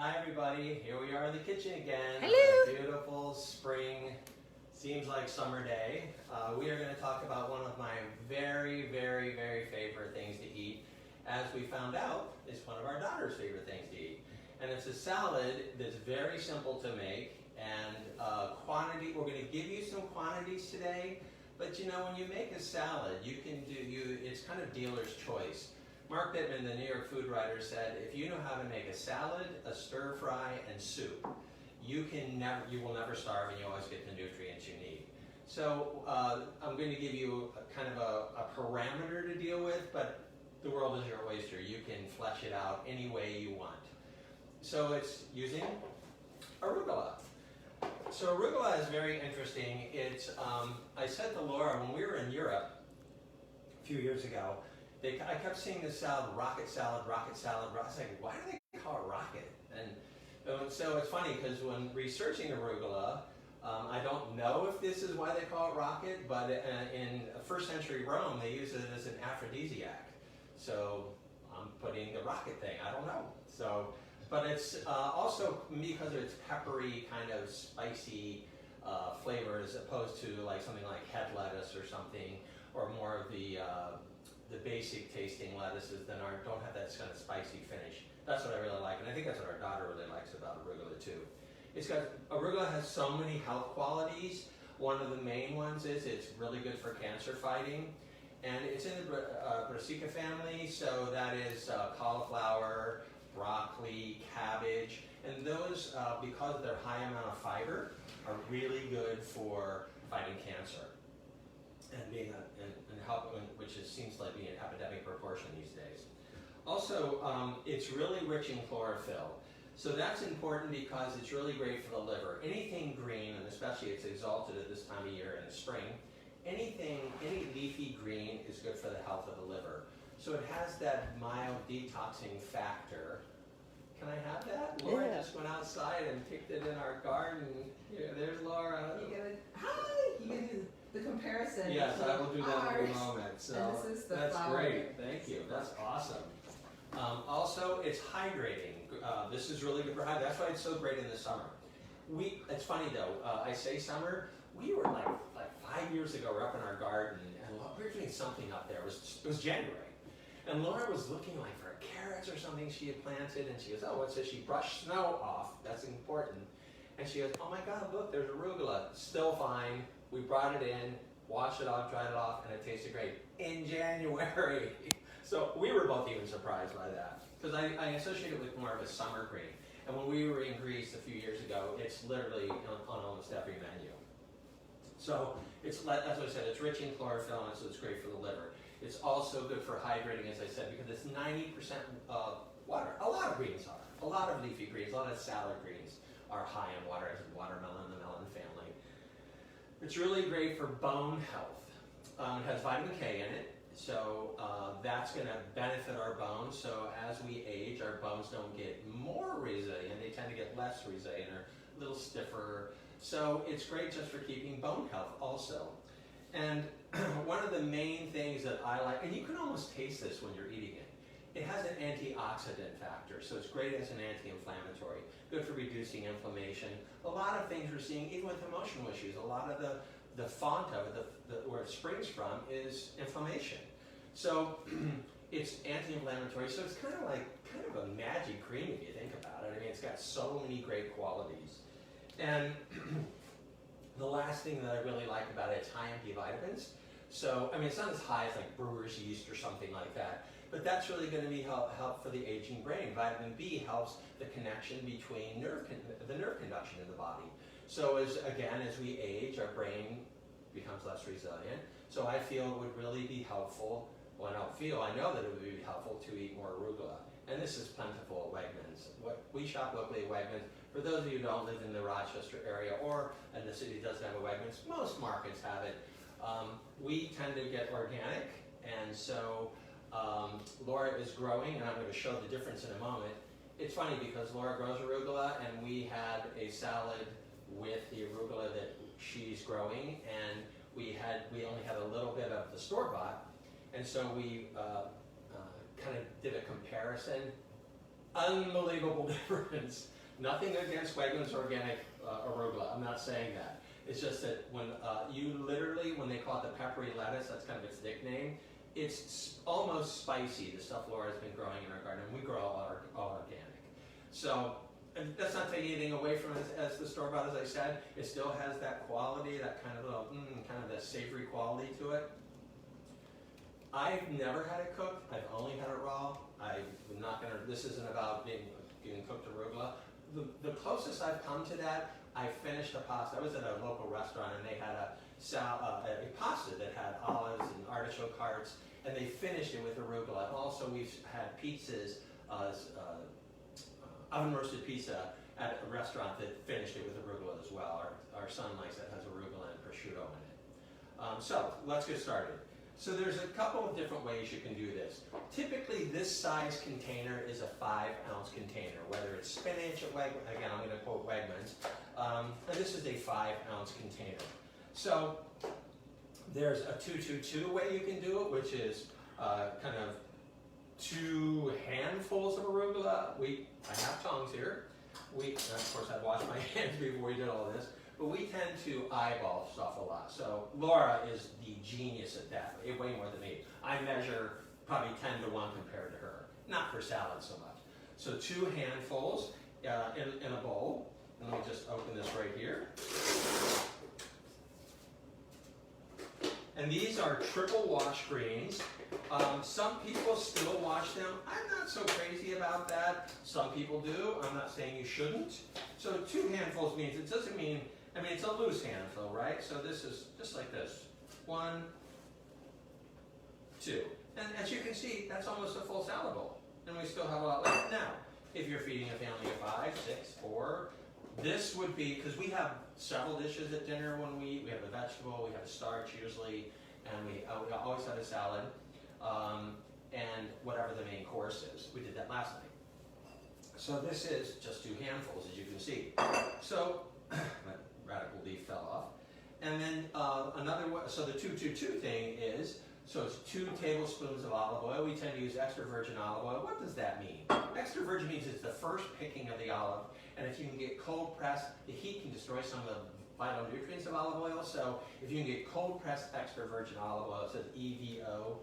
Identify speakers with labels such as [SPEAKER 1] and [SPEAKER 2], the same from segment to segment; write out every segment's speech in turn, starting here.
[SPEAKER 1] Hi everybody, here we are in the kitchen again.
[SPEAKER 2] Hello.
[SPEAKER 1] On a beautiful spring, seems like summer day. We are going to talk about one of my very favorite things to eat. As we found out, it's one of our daughter's favorite things to eat. And it's a salad that's very simple to make, and quantity, we're going to give you some quantities today, but you know, when you make a salad, it's kind of dealer's choice. Mark Bittman, the New York food writer, said, if you know how to make a salad, a stir fry, and soup, you will never starve, and you always get the nutrients you need. So I'm going to give you kind of a parameter to deal with, but the world is your oyster. You can flesh it out any way you want. So it's using arugula. So arugula is very interesting. It's I said to Laura when we were in Europe a few years ago, I kept seeing this salad, rocket salad, rocket salad. I was like, why do they call it rocket? And so it's funny because when researching arugula, I don't know if this is why they call it rocket, but in first century Rome, they used it as an aphrodisiac. So I'm putting the rocket thing, I don't know. So, but it's also because of its peppery, kind of spicy flavor as opposed to like something like head lettuce or something, or more of the basic tasting lettuces that don't have that kind of spicy finish. That's what I really like, and I think that's what our daughter really likes about arugula too. Arugula has so many health qualities. One of the main ones is it's really good for cancer fighting, and it's in the Brassica family, so that is cauliflower, broccoli, cabbage, and those, because of their high amount of fiber, are really good for fighting cancer. And being which seems like being an epidemic proportion these days. Also, it's really rich in chlorophyll. So that's important because it's really great for the liver. Anything green, and especially it's exalted at this time of year in the spring, any leafy green is good for the health of the liver. So it has that mild detoxing factor. Can I have that? Laura just went outside and picked it in our garden. Here, there's Laura.
[SPEAKER 2] You can do the comparison.
[SPEAKER 1] Yes, I will do that in a moment. So
[SPEAKER 2] and this is the
[SPEAKER 1] that's
[SPEAKER 2] flower.
[SPEAKER 1] great. Thank you. That's awesome. Also, it's hydrating. This is really good for hydrating. That's why it's so great in the summer. It's funny though. I say summer. We were like 5 years ago. We're up in our garden, and we were doing something up there. It was January, and Laura was looking like for carrots or something she had planted, and she goes, "Oh, what's this?" She brushed snow off. That's important. And she goes, "Oh my God, look, there's arugula. Still fine." We brought it in, washed it off, dried it off, and it tasted great in January. So we were both even surprised by that because I associate it with more of a summer green. And when we were in Greece a few years ago, it's literally on almost every menu. So that's what I said. It's rich in chlorophyll, and so it's great for the liver. It's also good for hydrating, as I said, because it's 90% water. A lot of greens are. A lot of leafy greens, a lot of salad greens are high in water, as in watermelon, the melon family. It's really great for bone health. It has vitamin K in it, so that's going to benefit our bones. So as we age, our bones don't get more resilient, they tend to get less resilient or a little stiffer. So it's great just for keeping bone health also. And one of the main things that I like, and you can almost taste this when you're eating it, it has an antioxidant factor, so it's great as an anti-inflammatory, good for reducing inflammation. A lot of things we're seeing, even with emotional issues, a lot of the font of it, where it springs from, is inflammation. So it's anti-inflammatory, so it's kind of a magic cream if you think about it. I mean, it's got so many great qualities. And the last thing that I really like about it, it's high in B vitamins. So, I mean, it's not as high as like brewer's yeast or something like that, but that's really going to be help for the aging brain. Vitamin B helps the connection between the nerve conduction in the body. So as we age, our brain becomes less resilient. So I feel it would really be helpful, I know that it would be helpful to eat more arugula. And this is plentiful at Wegmans. We shop locally at Wegmans. For those of you who don't live in the Rochester area or in the city that doesn't have a Wegmans, most markets have it. We tend to get organic, and so Laura is growing, and I'm going to show the difference in a moment. It's funny because Laura grows arugula, and we had a salad with the arugula that she's growing, and we only had a little bit of the store-bought, and so we kind of did a comparison unbelievable difference. Nothing against Wegmans organic arugula. I'm not saying that. It's just that when you literally, when they call it the peppery lettuce, that's kind of its nickname. It's almost spicy. The stuff Laura's been growing in her garden. We grow all organic. So and that's not taking anything away from it as the store bought. As I said, it still has that quality, that kind of little, kind of that savory quality to it. I've never had it cooked. I've only had it raw. I'm not gonna. This isn't about being cooked arugula. The closest I've come to that, I finished a pasta. I was at a local restaurant and they had a pasta that had olives and artichoke hearts, and they finished it with arugula. And also, we've had pizzas, oven roasted pizza at a restaurant that finished it with arugula as well. Our son likes it, has arugula and prosciutto in it. So let's get started. So there's a couple of different ways you can do this. Typically, this size container is a 5-ounce container, whether it's spinach at Wegmans. Again, I'm going to quote Wegmans. And this is a 5-ounce container. So there's a 2-2-2 way you can do it, which is kind of 2 handfuls of arugula. I have tongs here. Of course, I washed my hands before we did all this. But we tend to eyeball stuff a lot. So Laura is the genius at that, way more than me. I measure probably 10 to 1 compared to her. Not for salad so much. So 2 handfuls in a bowl. And let me just open this right here. And these are triple wash greens. Some people still wash them. I'm not so crazy about that. Some people do. I'm not saying you shouldn't. So 2 handfuls means, it doesn't mean, it's a loose handful, right? So this is just like this. 1, 2. And as you can see, that's almost a full salad bowl. And we still have a lot left. Now, if you're feeding a family of 5, 6, 4, this would be, because we have several dishes at dinner when we eat. We have a vegetable, we have a starch usually, and we always have a salad, and whatever the main course is. We did that last night. So this is just 2 handfuls, as you can see. So, my radical leaf fell off. And then another one, so the 2-2-2 thing is, so it's 2 tablespoons of olive oil. We tend to use extra virgin olive oil. What does that mean? Extra virgin means it's the first picking of the olive, and if you can get cold pressed, the heat can destroy some of the vital nutrients of olive oil. So if you can get cold pressed extra virgin olive oil, it says EVO,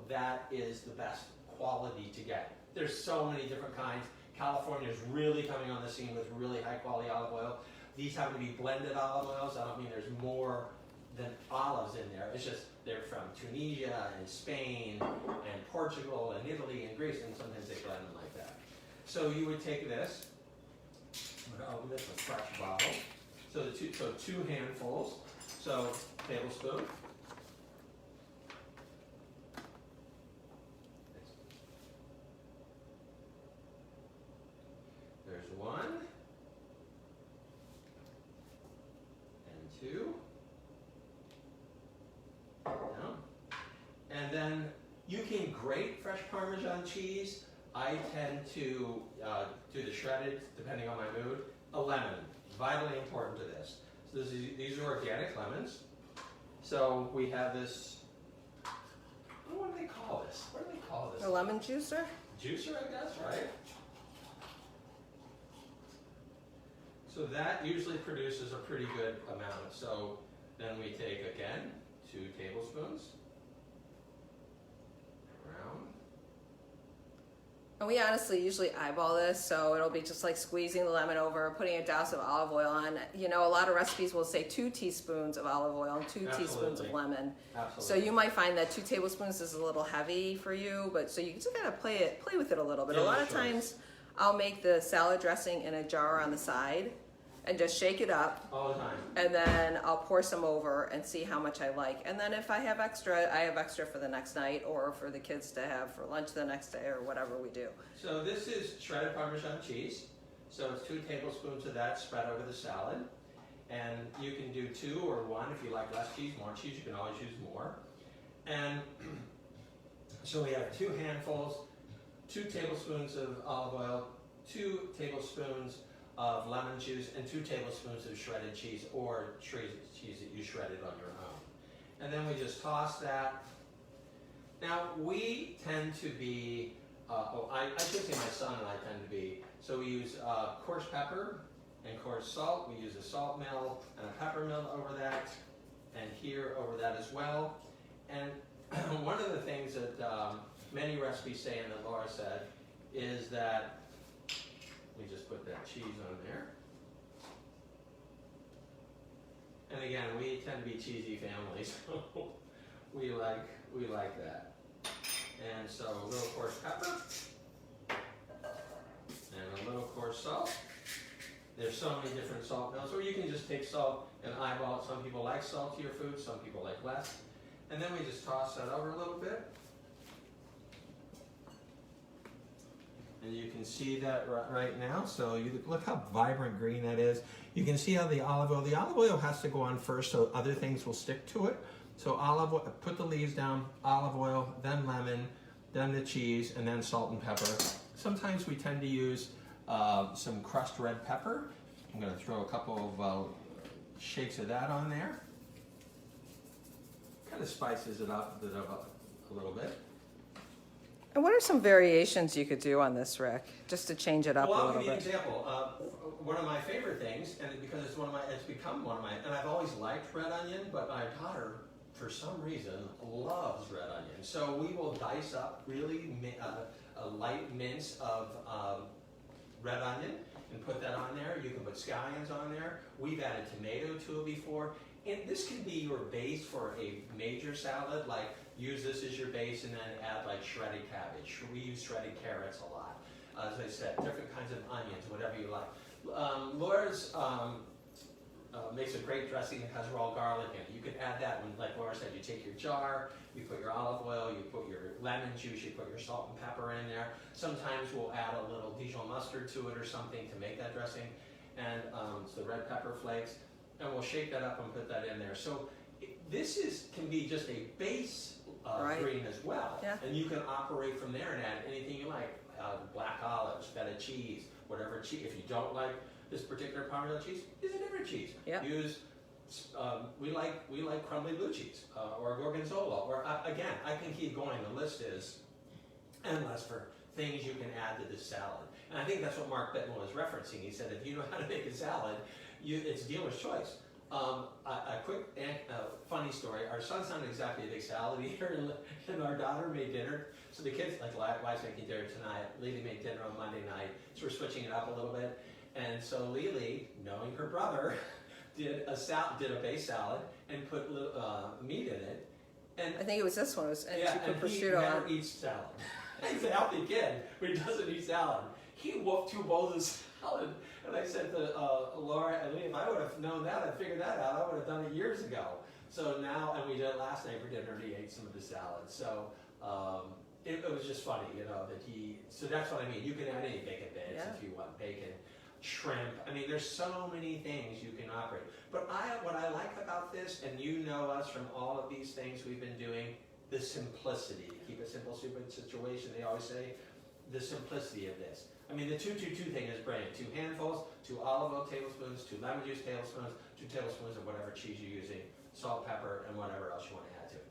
[SPEAKER 1] that is the best quality to get. There's so many different kinds. California is really coming on the scene with really high quality olive oil. These happen to be blended olive oils. I don't mean there's more than olives in there. It's just they're from Tunisia and Spain and Portugal and Italy and Greece, and sometimes they blend them like that. So you would take this. I'm going to open this with a fresh bottle. So 2 handfuls. So tablespoon. There's 1 and 2. And then you can grate fresh Parmesan cheese. I tend to do the shredded, depending on my mood. A lemon, vitally important to this. So these are organic lemons. So we have this, what do they call this? What do they call this?
[SPEAKER 3] A lemon juicer?
[SPEAKER 1] Juicer, I guess, right? So that usually produces a pretty good amount. So then we take, again, 2 tablespoons.
[SPEAKER 3] And we honestly usually eyeball this, so it'll be just like squeezing the lemon over, putting a douse of olive oil on. You know, a lot of recipes will say 2 teaspoons of olive oil and 2 teaspoons of lemon.
[SPEAKER 1] Absolutely.
[SPEAKER 3] So you might find that 2 tablespoons is a little heavy for you, but so you just gotta play with it a little bit.
[SPEAKER 1] Yeah,
[SPEAKER 3] a lot of times, I'll make the salad dressing in a jar on the side and just shake it up.
[SPEAKER 1] All the time.
[SPEAKER 3] And then I'll pour some over and see how much I like. And then if I have extra, I have extra for the next night or for the kids to have for lunch the next day or whatever we do.
[SPEAKER 1] So this is shredded Parmesan cheese. So it's 2 tablespoons of that spread over the salad. And you can do 2 or 1 if you like less cheese, more cheese, you can always use more. And so we have 2 handfuls, 2 tablespoons of olive oil, 2 tablespoons of lemon juice, and 2 tablespoons of shredded cheese or cheese that you shredded on your own. And then we just toss that. Now we tend to be I should say my son and I tend to be. So we use coarse pepper and coarse salt. We use a salt mill and a pepper mill over that, and here over that as well. And one of the things that many recipes say, and that Laura said, is that, let me just put that cheese on there. And again, we tend to be cheesy families, so we like that. And so a little coarse pepper and a little coarse salt. There's so many different salt mills, or you can just take salt and eyeball it. Some people like saltier food, some people like less. And then we just toss that over a little bit. And you can see that right now. So you look how vibrant green that is. You can see how the olive oil has to go on first so other things will stick to it. So olive oil, put the leaves down, olive oil, then lemon, then the cheese, and then salt and pepper. Sometimes we tend to use some crushed red pepper. I'm going to throw a couple of shakes of that on there. Kind of spices it up a little bit.
[SPEAKER 3] And what are some variations you could do on this, Rick, just to change it up
[SPEAKER 1] Well,
[SPEAKER 3] a
[SPEAKER 1] I'll
[SPEAKER 3] little
[SPEAKER 1] give you an
[SPEAKER 3] bit?
[SPEAKER 1] example. One of my favorite things, and because it's become one of my, and I've always liked red onion, but my daughter, for some reason, loves red onion. So we will dice up really a light mince of red onion and put that on there. You can put scallions on there. We've added tomato to it before. And this can be your base for a major salad, like use this as your base and then add like shredded cabbage. We use shredded carrots a lot. As I said, different kinds of onions, whatever you like. Laura's makes a great dressing that has raw garlic in it. You could add that when, like Laura said, you take your jar, you put your olive oil, you put your lemon juice, you put your salt and pepper in there. Sometimes we'll add a little Dijon mustard to it or something to make that dressing, and so red pepper flakes, and we'll shake that up and put that in there. So this can be just a base
[SPEAKER 3] Right.
[SPEAKER 1] green as well,
[SPEAKER 3] Yeah.
[SPEAKER 1] and you can operate from there and add anything you like. Black olives, feta cheese, whatever cheese. If you don't like this particular Parmesan cheese, use a different cheese.
[SPEAKER 3] Yeah.
[SPEAKER 1] Use we like crumbly blue cheese or gorgonzola. Or again, I can keep going. The list is endless for things you can add to this salad. And I think that's what Mark Bittman was referencing. He said, if you know how to make a salad, it's dealer's choice. A quick funny story. Our son's not exactly a big salad eater, and our daughter made dinner. So the kids, like, wife's making dinner tonight. Lily made dinner on Monday night, so we're switching it up a little bit. And so Lily, knowing her brother, did a base salad and put meat in it. And
[SPEAKER 3] I think it was this one, and she put
[SPEAKER 1] and he
[SPEAKER 3] prosciutto
[SPEAKER 1] never
[SPEAKER 3] on.
[SPEAKER 1] eats salad. He's a healthy kid, but he doesn't eat salad. He whooped 2 bowls of salad, and I said to Laura and Lee, if I would have known that, I'd figured that out. I would have done it years ago. So now, and we did it last night for dinner, and he ate some of the salad. So it was just funny, that he. So that's what I mean. You can add any bacon bits if you want bacon, shrimp. I mean, there's so many things you can operate. But what I like about this, and you know us from all of these things we've been doing, the simplicity. Keep it simple, stupid situation. They always say the simplicity of this. I mean, the 2-2-2 thing is brilliant. 2 handfuls, 2 olive oil tablespoons, 2 lemon juice tablespoons, 2 tablespoons of whatever cheese you're using, salt, pepper, and whatever else you want to add to it.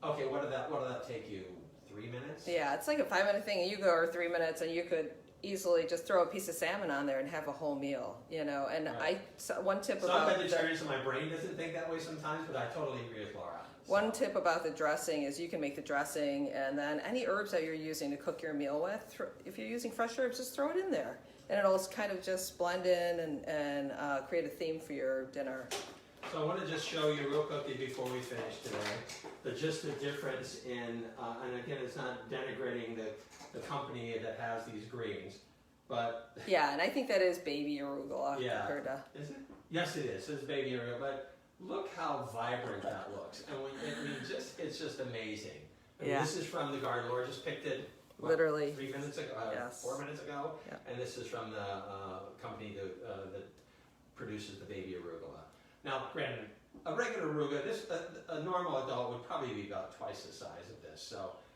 [SPEAKER 1] Okay, what did that take you? 3 minutes?
[SPEAKER 3] Yeah, it's like a 5-minute thing, and you go over 3 minutes, and you could easily just throw a piece of salmon on there and have a whole meal, And
[SPEAKER 1] Right.
[SPEAKER 3] one tip
[SPEAKER 1] So
[SPEAKER 3] about
[SPEAKER 1] I'm vegetarian, so my brain doesn't think that way sometimes, but I totally agree with Laura.
[SPEAKER 3] One tip about the dressing is you can make the dressing, and then any herbs that you're using to cook your meal with, if you're using fresh herbs, just throw it in there. And it'll kind of just blend in and create a theme for your dinner.
[SPEAKER 1] So I want to just show you real quickly before we finish today, just the difference in, and again, it's not denigrating the company that has these greens, but...
[SPEAKER 3] Yeah, and I think that is baby arugula compared to...
[SPEAKER 1] Is it? Yes, it is. It's baby arugula, but look how vibrant that looks. And it's just amazing. I mean, this is from the garden. Laura just picked it.
[SPEAKER 3] Literally.
[SPEAKER 1] 3 minutes ago,
[SPEAKER 3] Yes.
[SPEAKER 1] 4 minutes ago.
[SPEAKER 3] Yeah.
[SPEAKER 1] And this is from the company that produces the baby arugula. Now, granted, a regular arugula, a normal adult would probably be about twice the size of this.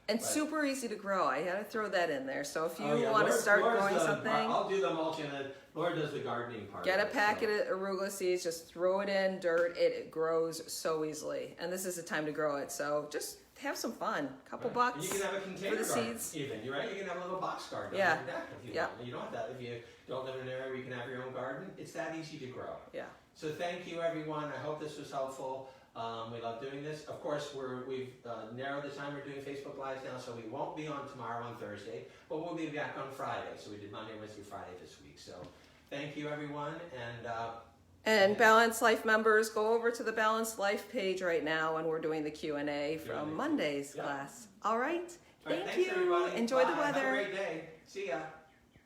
[SPEAKER 3] And super easy to grow. I had to throw that in there. So if you want to
[SPEAKER 1] Laura's
[SPEAKER 3] start growing something,
[SPEAKER 1] I'll do the mulching, and then Laura does the gardening part.
[SPEAKER 3] get a
[SPEAKER 1] of it,
[SPEAKER 3] packet of arugula seeds, just throw it in dirt. It grows so easily. And this is the time to grow it. So just have some fun. Couple
[SPEAKER 1] Right. And
[SPEAKER 3] bucks.
[SPEAKER 1] you can have a container
[SPEAKER 3] the
[SPEAKER 1] garden,
[SPEAKER 3] seeds.
[SPEAKER 1] even. You're right. You can have a little box garden
[SPEAKER 3] Yeah.
[SPEAKER 1] on your deck if you
[SPEAKER 3] Yeah.
[SPEAKER 1] want. You don't have that if you don't live in an area where you can have your own garden. It's that easy to grow.
[SPEAKER 3] Yeah.
[SPEAKER 1] So thank you, everyone. I hope this was helpful. We love doing this. Of course, we've narrowed the time we're doing Facebook Lives now, so we won't be on tomorrow on Thursday, but we'll be back on Friday. So we did Monday, Wednesday, Friday this week. So thank you, everyone,
[SPEAKER 3] And
[SPEAKER 1] Yeah.
[SPEAKER 3] Balanced Life members, go over to the Balanced Life page right now, and we're doing the Q&A
[SPEAKER 1] Q&A.
[SPEAKER 3] from Monday's
[SPEAKER 1] Yeah.
[SPEAKER 3] class. All right.
[SPEAKER 1] all right,
[SPEAKER 3] Thank
[SPEAKER 1] thanks,
[SPEAKER 3] you.
[SPEAKER 1] everybody.
[SPEAKER 3] Enjoy the
[SPEAKER 1] Bye.
[SPEAKER 3] weather.
[SPEAKER 1] Have a great day. See ya.